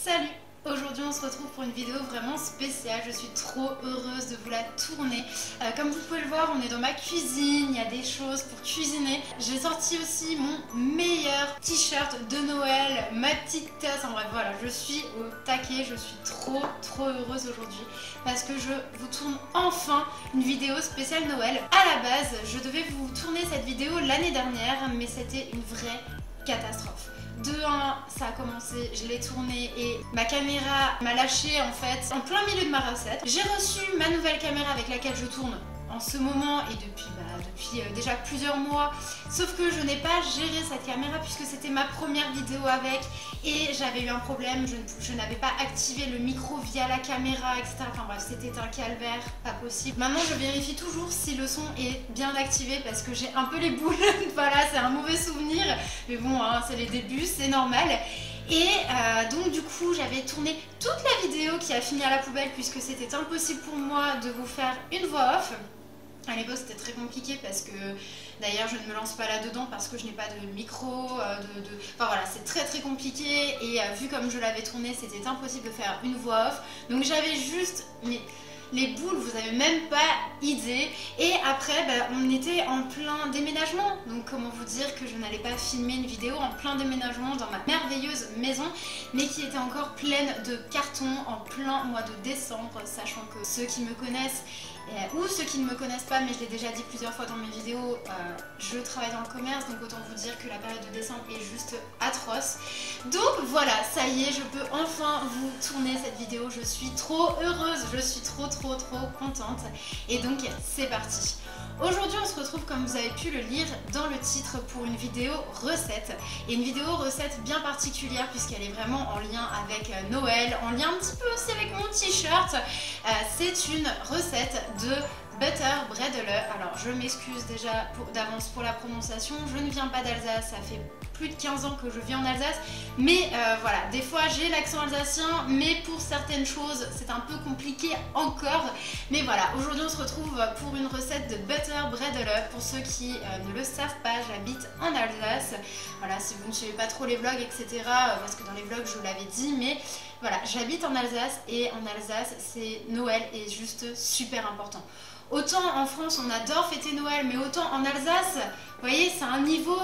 Salut! Aujourd'hui on se retrouve pour une vidéo vraiment spéciale, je suis trop heureuse de vous la tourner. Comme vous pouvez le voir, on est dans ma cuisine, il y a des choses pour cuisiner. J'ai sorti aussi mon meilleur t-shirt de Noël, ma petite tasse, en bref voilà, je suis au taquet, je suis trop heureuse aujourd'hui parce que je vous tourne enfin une vidéo spéciale Noël. À la base, je devais vous tourner cette vidéo l'année dernière, mais c'était une vraie catastrophe. De 1, ça a commencé, je l'ai tourné et ma caméra m'a lâché en fait en plein milieu de ma recette. J'ai reçu ma nouvelle caméra avec laquelle je tourne en ce moment et depuis déjà plusieurs mois, sauf que je n'ai pas géré cette caméra puisque c'était ma première vidéo avec et j'avais eu un problème, je n'avais pas activé le micro via la caméra, etc. Enfin bref, c'était un calvaire, pas possible. Maintenant je vérifie toujours si le son est bien activé parce que j'ai un peu les boules, voilà, c'est un mauvais souvenir, mais bon, hein, c'est les débuts, c'est normal. Et donc du coup j'avais tourné toute la vidéo qui a fini à la poubelle puisque c'était impossible pour moi de vous faire une voix off. À l'époque c'était très compliqué parce que d'ailleurs je ne me lance pas là-dedans parce que je n'ai pas de micro, enfin voilà, c'est très compliqué et vu comme je l'avais tourné c'était impossible de faire une voix off. Donc j'avais juste les boules, vous avez même pas idée. Et après on était en plein déménagement, donc comment vous dire que je n'allais pas filmer une vidéo en plein déménagement dans ma merveilleuse maison mais qui était encore pleine de cartons en plein mois de décembre, sachant que ceux qui me connaissent ou ceux qui ne me connaissent pas, mais je l'ai déjà dit plusieurs fois dans mes vidéos, je travaille dans le commerce, donc autant vous dire que la période de décembre est juste atroce. Donc voilà, ça y est, je peux enfin vous tourner cette vidéo, je suis trop heureuse, je suis trop contente. Et donc c'est parti. Aujourd'hui on se retrouve, comme vous avez pu le lire dans le titre, pour une vidéo recette. Et une vidéo recette bien particulière puisqu'elle est vraiment en lien avec Noël, en lien un petit peu aussi avec mon t-shirt. C'est une recette de butter bredele. Alors je m'excuse déjà d'avance pour la prononciation, je ne viens pas d'Alsace, ça fait plus de 15 ans que je vis en Alsace, mais voilà, des fois j'ai l'accent alsacien, mais pour certaines choses c'est un peu compliqué encore. Mais voilà, aujourd'hui on se retrouve pour une recette de butter bredele. Pour ceux qui ne le savent pas, j'habite en Alsace. Voilà, si vous ne suivez pas trop les vlogs, etc., parce que dans les vlogs je vous l'avais dit, mais voilà, j'habite en Alsace et en Alsace c'est Noël est juste super important. Autant en France on adore fêter Noël, mais autant en Alsace, vous voyez, c'est un niveau,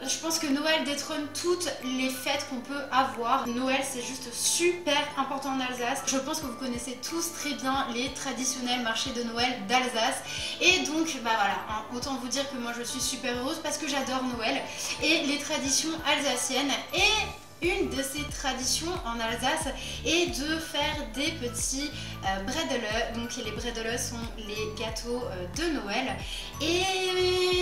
je pense que Noël détrône toutes les fêtes qu'on peut avoir. Noël c'est juste super important en Alsace. Je pense que vous connaissez tous très bien les traditionnels marchés de Noël d'Alsace. Et donc voilà, hein, autant vous dire que moi je suis super heureuse parce que j'adore Noël et les traditions alsaciennes. Et une de ces traditions en Alsace est de faire des petits bredele. Donc les bredele sont les gâteaux de Noël. Et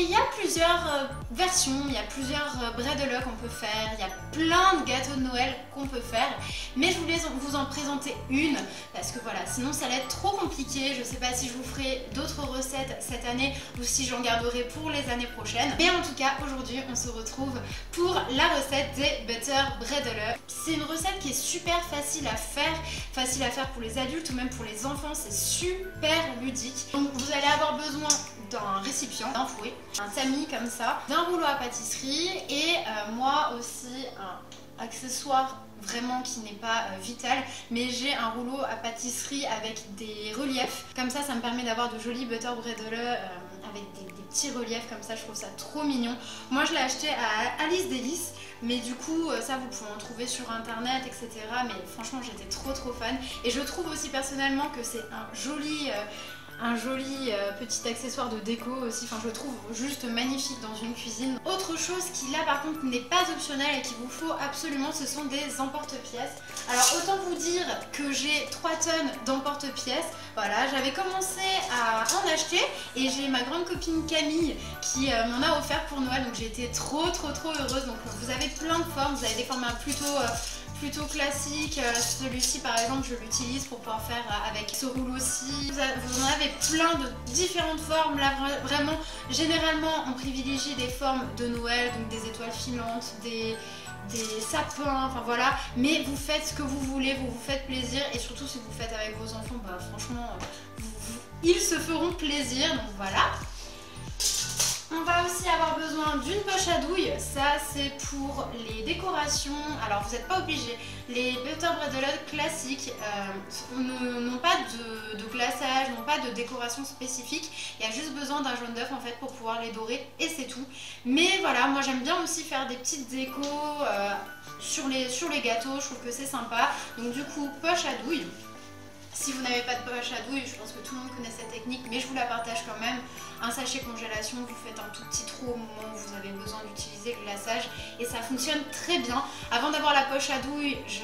il y a plusieurs versions, il y a plusieurs bredele qu'on peut faire, il y a plein de gâteaux de Noël qu'on peut faire. Mais je voulais vous en présenter une parce que voilà, sinon ça allait être trop compliqué. Je ne sais pas si je vous ferai d'autres recettes cette année ou si j'en garderai pour les années prochaines. Mais en tout cas, aujourd'hui, on se retrouve pour la recette des butter bredele. C'est une recette qui est super facile à faire pour les adultes ou même pour les enfants, c'est super ludique. Donc vous allez avoir besoin d'un récipient, d'un fouet, un tamis comme ça, d'un rouleau à pâtisserie et moi aussi un accessoire vraiment qui n'est pas vital, mais j'ai un rouleau à pâtisserie avec des reliefs. Comme ça me permet d'avoir de jolis butter bredele avec des petits reliefs comme ça, je trouve ça trop mignon. Moi je l'ai acheté à Alice Délices, mais du coup ça vous pouvez en trouver sur internet, etc. Mais franchement j'étais trop fan et je trouve aussi personnellement que c'est un joli petit accessoire de déco aussi, enfin je le trouve juste magnifique dans une cuisine. Autre chose qui là par contre n'est pas optionnel et qu'il vous faut absolument, ce sont des emporte-pièces. Alors autant vous dire que j'ai 3 tonnes d'emporte-pièces, voilà, j'avais commencé à en acheter et j'ai ma grande copine Camille qui m'en a offert pour Noël, donc j'ai été trop heureuse. Donc vous avez plein de formes, vous avez des formats plutôt classique. Celui-ci par exemple je l'utilise pour pouvoir faire avec ce rouleau-ci. Vous en avez plein de différentes formes. Là vraiment généralement on privilégie des formes de Noël, donc des étoiles filantes, des sapins, enfin voilà. Mais vous faites ce que vous voulez, vous vous faites plaisir et surtout si vous faites avec vos enfants, franchement ils se feront plaisir. Donc voilà. On va aussi avoir besoin d'une poche à douille, ça c'est pour les décorations. Alors vous n'êtes pas obligé, les butter bredel classiques n'ont pas de glaçage, n'ont pas de décoration spécifique. Il y a juste besoin d'un jaune d'œuf en fait pour pouvoir les dorer et c'est tout. Mais voilà, moi j'aime bien aussi faire des petites décos sur les gâteaux, je trouve que c'est sympa. Donc du coup, poche à douille. Si vous n'avez pas de poche à douille, je pense que tout le monde connaît cette technique, mais je vous la partage quand même. Un sachet congélation, vous faites un tout petit trou au moment où vous avez besoin d'utiliser le glaçage et ça fonctionne très bien. Avant d'avoir la poche à douille, je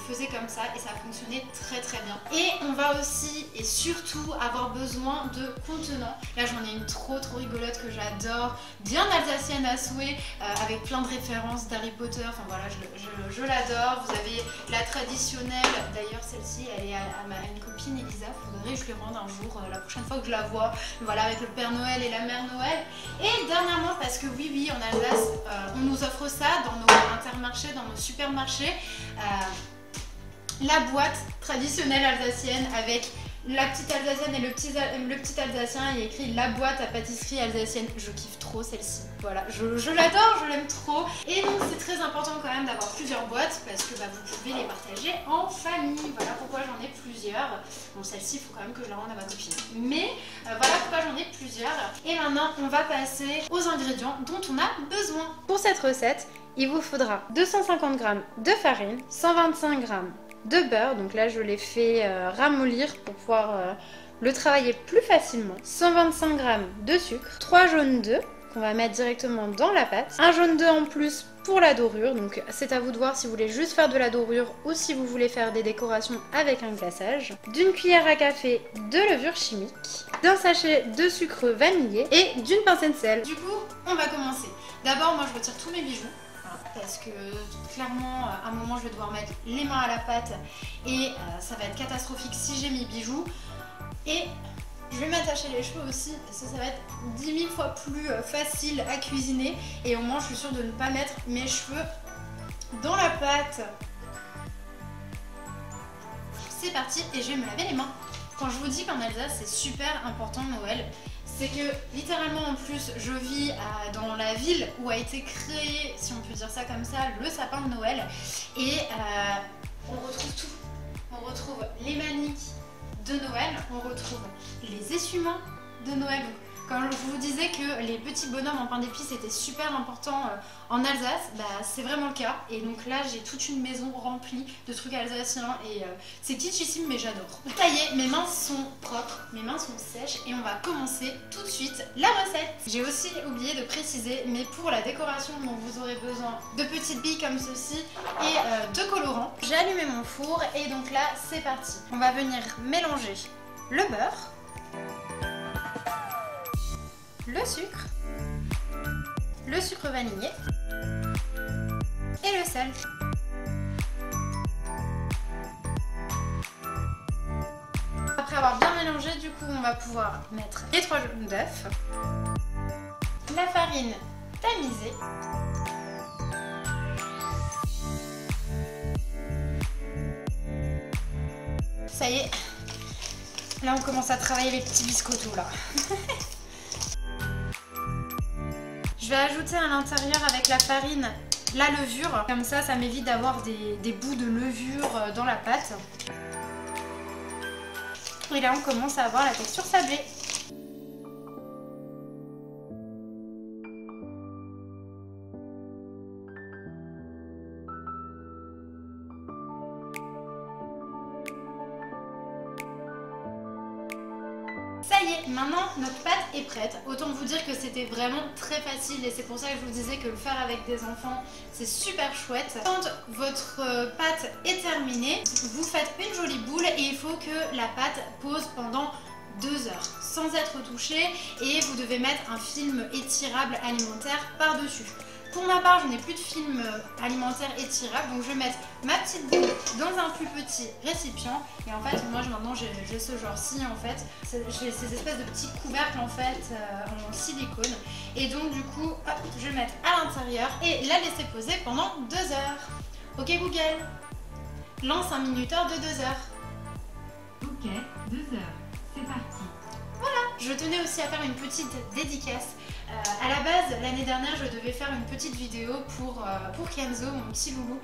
faisais comme ça et ça fonctionnait très très bien. Et on va aussi et surtout avoir besoin de contenants. Là j'en ai une trop rigolote que j'adore, bien alsacienne à souhait, avec plein de références d'Harry Potter. Enfin voilà, je l'adore. Vous avez la traditionnelle, d'ailleurs celle-ci elle est à une copine Elisa, faudrait que je lui rende un jour, la prochaine fois que je la vois. Voilà, avec le Père Noël et la Mère Noël. Et dernièrement, parce que oui, en Alsace, on nous offre ça dans nos intermarchés, dans nos supermarchés, la boîte traditionnelle alsacienne avec la petite alsacienne et le petit alsacien. Il y a écrit la boîte à pâtisserie alsacienne. Je kiffe trop celle-ci. Voilà, je l'adore, je l'aime trop. Et donc c'est très important quand même d'avoir plusieurs boîtes parce que vous pouvez les partager en famille. Voilà pourquoi j'en ai plusieurs. Bon, celle-ci, il faut quand même que je la rende à ma copine. Mais voilà pourquoi j'en ai plusieurs. Et maintenant, on va passer aux ingrédients dont on a besoin. Pour cette recette, il vous faudra 250 g de farine, 125 g de beurre, donc là je l'ai fait ramollir pour pouvoir le travailler plus facilement, 125 g de sucre, 3 jaunes d'œufs qu'on va mettre directement dans la pâte, un jaune d'œuf en plus pour la dorure, donc c'est à vous de voir si vous voulez juste faire de la dorure ou si vous voulez faire des décorations avec un glaçage, d'une cuillère à café de levure chimique, d'un sachet de sucre vanillé et d'une pincée de sel. Du coup, on va commencer. D'abord, moi je retire tous mes bijoux. Parce que clairement à un moment je vais devoir mettre les mains à la pâte et ça va être catastrophique si j'ai mes bijoux. Et je vais m'attacher les cheveux aussi parce que ça va être 10 000 fois plus facile à cuisiner et au moins je suis sûre de ne pas mettre mes cheveux dans la pâte. C'est parti et je vais me laver les mains. Quand je vous dis qu'en Alsace c'est super important Noël, c'est que littéralement en plus je vis dans la ville où a été créé, si on peut dire ça comme ça, le sapin de Noël et on retrouve tout. On retrouve les maniques de Noël, on retrouve les essuie-mains de Noël. Quand je vous disais que les petits bonhommes en pain d'épices étaient super importants en Alsace, c'est vraiment le cas. Et donc là, j'ai toute une maison remplie de trucs alsaciens et c'est kitschissime, mais j'adore. Ça y est, mes mains sont propres, mes mains sont sèches et on va commencer tout de suite la recette. J'ai aussi oublié de préciser, mais pour la décoration, donc vous aurez besoin de petites billes comme ceci et de colorants. J'ai allumé mon four et donc là, c'est parti. On va venir mélanger le beurre, le sucre vanillé et le sel. Après avoir bien mélangé, du coup, on va pouvoir mettre les 3 jaunes d'œufs, la farine tamisée, ça y est, là on commence à travailler les petits biscottos là. Je vais ajouter à l'intérieur avec la farine la levure, comme ça m'évite d'avoir des bouts de levure dans la pâte. Et là on commence à avoir la texture sablée. Ça y est, maintenant notre pâte est prête. Autant vous dire que c'était vraiment très facile et c'est pour ça que je vous disais que le faire avec des enfants c'est super chouette. Quand votre pâte est terminée, vous faites une jolie boule et il faut que la pâte pose pendant 2 heures sans être touchée et vous devez mettre un film étirable alimentaire par-dessus. Pour ma part, je n'ai plus de film alimentaire étirable, donc je vais mettre ma petite boule dans un plus petit récipient. Et en fait, moi maintenant j'ai ce genre-ci en fait. J'ai ces espèces de petits couvercles en fait en silicone. Et donc du coup, hop, je vais mettre à l'intérieur et la laisser poser pendant 2 heures. Ok Google, lance un minuteur de 2 heures. Ok, 2 heures, c'est parti. Voilà, je tenais aussi à faire une petite dédicace À la base, l'année dernière, je devais faire une petite vidéo pour Kenzo, mon petit loulou.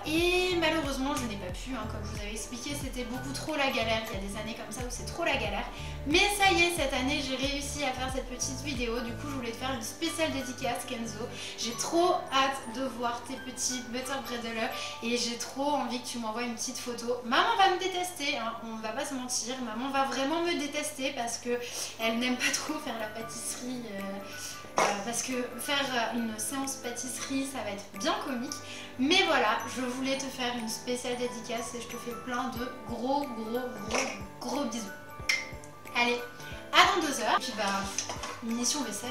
Et malheureusement, je n'ai pas pu. Comme je vous avais expliqué, c'était beaucoup trop la galère. Il y a des années comme ça où c'est trop la galère. Mais ça y est, cette année, j'ai réussi à faire cette petite vidéo. Du coup, je voulais te faire une spéciale dédicace, Kenzo. J'ai trop hâte de voir tes petits butter bredele. Et j'ai trop envie que tu m'envoies une petite photo. Maman va me détester, hein, on va pas se mentir. Maman va vraiment me détester parce que elle n'aime pas trop faire la pâtisserie. Parce que faire une séance pâtisserie, ça va être bien comique. Mais voilà, je voulais te faire une spéciale dédicace et je te fais plein de gros bisous. Allez, à dans 2 heures. Et puis mission vaisselle.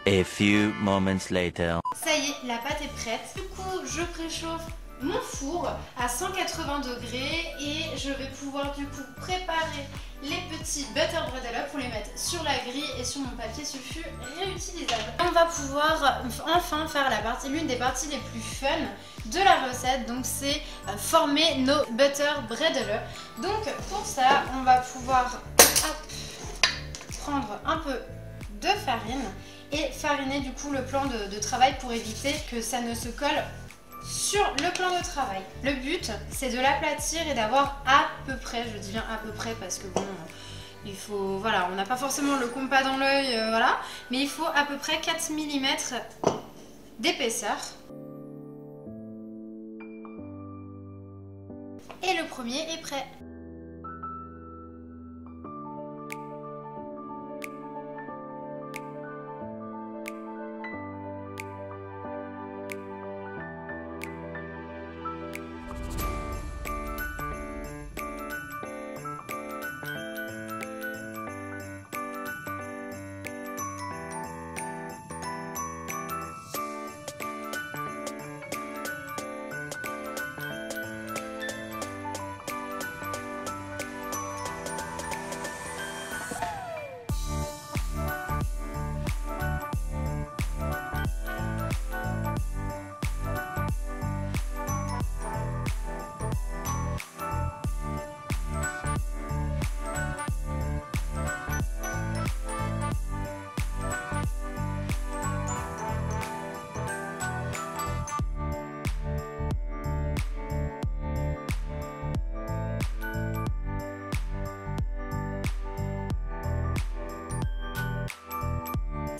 A few moments later. Ça y est, la pâte est prête. Du coup, je préchauffe mon four à 180 degrés et je vais pouvoir du coup préparer les petits butter bredele pour les mettre sur la grille et sur mon papier sulfu réutilisable. On va pouvoir enfin faire l'une des parties les plus fun de la recette, donc c'est former nos butter bredele. Donc pour ça, on va pouvoir prendre un peu de farine et fariner du coup le plan de travail pour éviter que ça ne se colle sur le plan de travail. Le but, c'est de l'aplatir et d'avoir à peu près, je dis bien à peu près parce que bon, il faut, voilà, on n'a pas forcément le compas dans l'œil, voilà, mais il faut à peu près 4 mm d'épaisseur. Et le premier est prêt.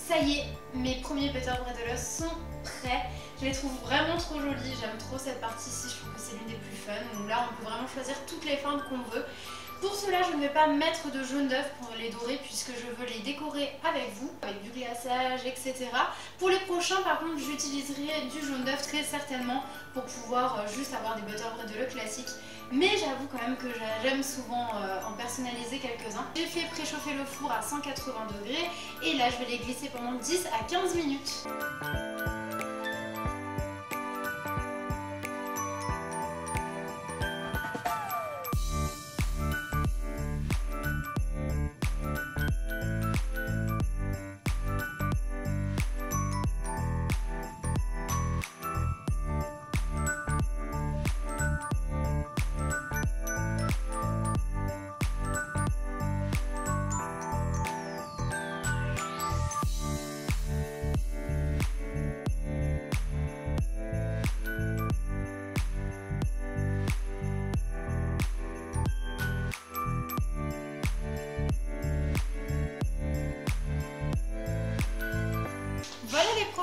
Ça y est, mes premiers butter bredele sont prêts. Je les trouve vraiment trop jolis, j'aime trop cette partie-ci, je trouve que c'est l'une des plus fun. Donc là, on peut vraiment choisir toutes les formes qu'on veut. Pour cela, je ne vais pas mettre de jaune d'œuf pour les dorer puisque je veux les décorer avec vous, avec du glaçage, etc. Pour les prochains, par contre, j'utiliserai du jaune d'œuf très certainement pour pouvoir juste avoir des butter bredele classiques. Mais j'avoue quand même que j'aime souvent en personnaliser quelques-uns. J'ai fait préchauffer le four à 180 degrés et là, je vais les glisser pendant 10 à 15 minutes.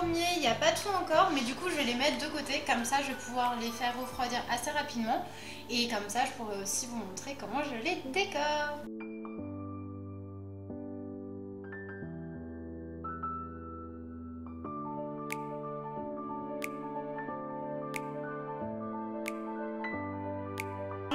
Il n'y a pas tout encore, mais du coup je vais les mettre de côté, comme ça je vais pouvoir les faire refroidir assez rapidement et comme ça je pourrai aussi vous montrer comment je les décore.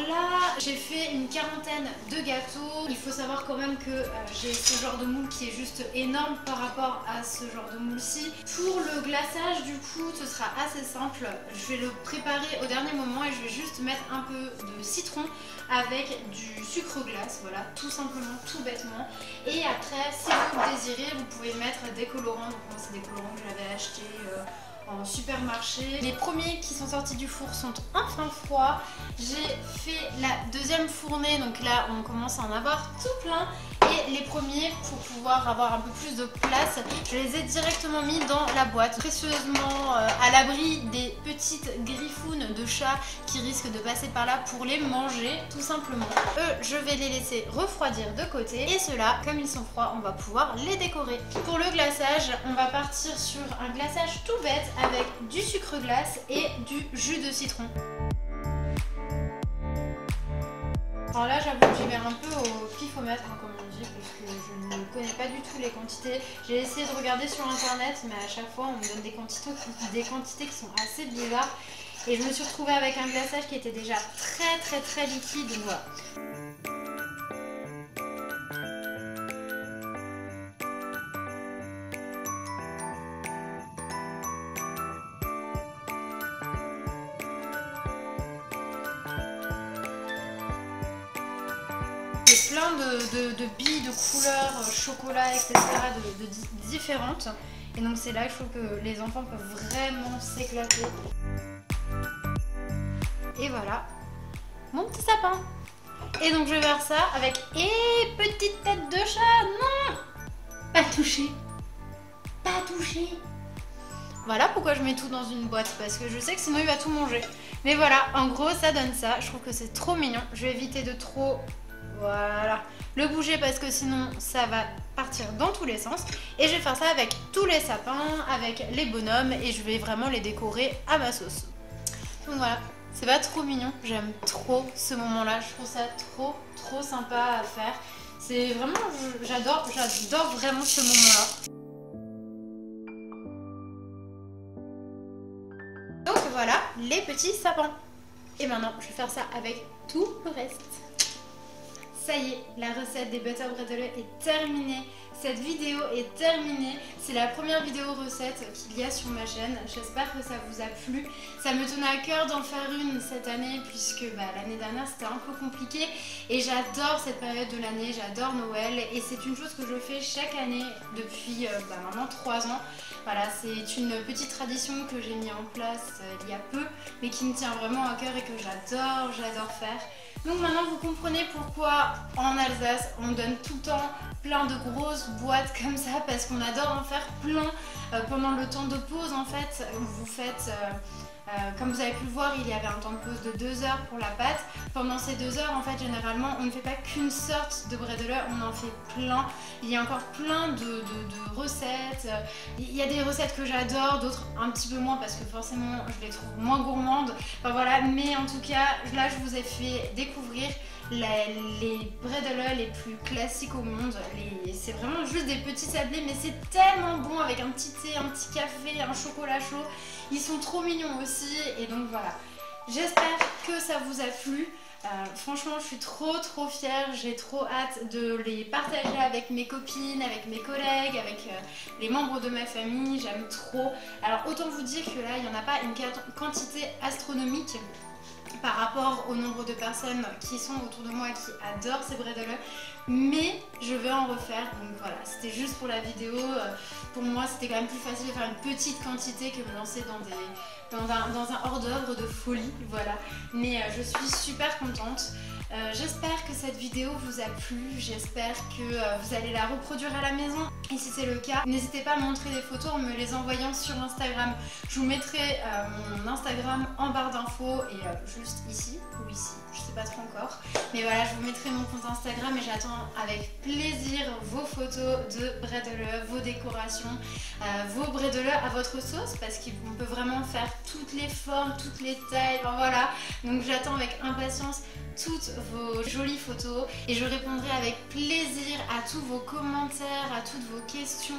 Là, j'ai fait une quarantaine de gâteaux. Il faut savoir quand même que j'ai ce genre de moule qui est juste énorme par rapport à ce genre de moule-ci. Pour le glaçage, du coup, ce sera assez simple. Je vais le préparer au dernier moment et je vais juste mettre un peu de citron avec du sucre glace. Voilà, tout simplement, tout bêtement. Et après, si vous le désirez, vous pouvez mettre des colorants. Donc moi, c'est des colorants que j'avais achetés en supermarché. Les premiers qui sont sortis du four sont enfin froids. J'ai fait la deuxième fournée, donc là on commence à en avoir tout plein. Et les premiers, pour pouvoir avoir un peu plus de place, je les ai directement mis dans la boîte, précieusement à l'abri des petites griffounes de chats qui risquent de passer par là pour les manger, tout simplement. Eux, je vais les laisser refroidir de côté. Et ceux-là, comme ils sont froids, on va pouvoir les décorer. Pour le glaçage, on va partir sur un glaçage tout bête avec du sucre glace et du jus de citron. Alors là, j'avoue que j'y vais un peu au pifomètre, hein, comme on dit, parce que je ne connais pas du tout les quantités. J'ai essayé de regarder sur internet, mais à chaque fois, on me donne des quantités qui sont assez bizarres. Et je me suis retrouvée avec un glaçage qui était déjà très liquide, donc voilà. Plein de billes de couleurs, chocolat, etc. de différentes. Et donc c'est là que je trouve que les enfants peuvent vraiment s'éclater. Et voilà, mon petit sapin. Et donc je vais faire ça avec... Et petite tête de chat, non! Pas toucher. Pas toucher. Voilà pourquoi je mets tout dans une boîte, parce que je sais que sinon il va tout manger. Mais voilà, en gros ça donne ça. Je trouve que c'est trop mignon. Je vais éviter de trop... Voilà, le bouger parce que sinon ça va partir dans tous les sens. Et je vais faire ça avec tous les sapins, avec les bonhommes, et je vais vraiment les décorer à ma sauce. Donc voilà, c'est pas trop mignon, j'aime trop ce moment là, je trouve ça trop sympa à faire. C'est vraiment, j'adore vraiment ce moment là. Donc voilà les petits sapins. Et maintenant je vais faire ça avec tout le reste. Ça y est, la recette des butter bredela est terminée. Cette vidéo est terminée. C'est la première vidéo recette qu'il y a sur ma chaîne. J'espère que ça vous a plu. Ça me tenait à cœur d'en faire une cette année puisque l'année dernière c'était un peu compliqué. Et j'adore cette période de l'année, j'adore Noël. Et c'est une chose que je fais chaque année depuis maintenant 3 ans. Voilà, c'est une petite tradition que j'ai mis en place il y a peu, mais qui me tient vraiment à cœur et que j'adore faire. Donc maintenant vous comprenez pourquoi en Alsace on donne tout le temps plein de grosses boîtes comme ça, parce qu'on adore en faire plein pendant le temps de pause en fait, où vous faites... comme vous avez pu le voir, il y avait un temps de pause de 2 heures pour la pâte. Pendant ces 2 heures, en fait, généralement, on ne fait pas qu'une sorte de bredela, on en fait plein. Il y a encore plein de recettes. Il y a des recettes que j'adore, d'autres un petit peu moins parce que forcément, je les trouve moins gourmandes. Enfin voilà, mais en tout cas, là, je vous ai fait découvrir les bredela les plus classiques au monde. C'est vraiment juste des petits sablés, mais c'est tellement bon avec un petit thé, un petit café, un chocolat chaud. Ils sont trop mignons aussi, et donc voilà. J'espère que ça vous a plu. Franchement, je suis trop fière. J'ai trop hâte de les partager avec mes copines, avec mes collègues, avec les membres de ma famille. J'aime trop. Alors autant vous dire que là, il n'y en a pas une quantité astronomique par rapport au nombre de personnes qui sont autour de moi et qui adorent ces bredela, mais je vais en refaire. Donc voilà, c'était juste pour la vidéo. Pour moi, c'était quand même plus facile de faire une petite quantité que de me lancer dans un hors d'œuvre de folie, voilà. Mais je suis super contente. J'espère que cette vidéo vous a plu, j'espère que vous allez la reproduire à la maison. Et si c'est le cas, n'hésitez pas à me montrer des photos en me les envoyant sur Instagram. Je vous mettrai mon Instagram en barre d'infos et juste ici ou ici, je sais pas trop encore. Mais voilà, je vous mettrai mon compte Instagram et j'attends avec plaisir vos photos de bredela, vos décorations, vos bredela à votre sauce, parce qu'on peut vraiment faire toutes les formes, toutes les tailles, enfin, voilà. Donc j'attends avec impatience toutes vos jolies photos et je répondrai avec plaisir à tous vos commentaires, à toutes vos questions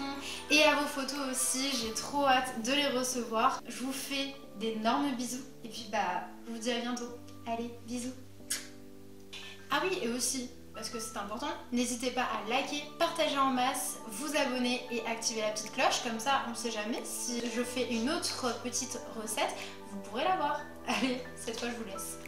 et à vos photos aussi. J'ai trop hâte de les recevoir. Je vous fais d'énormes bisous et puis je vous dis à bientôt. Allez, bisous. Ah oui, et aussi, parce que c'est important, n'hésitez pas à liker, partager en masse, vous abonner et activer la petite cloche, comme ça on ne sait jamais si je fais une autre petite recette, vous pourrez la voir. Allez, cette fois je vous laisse.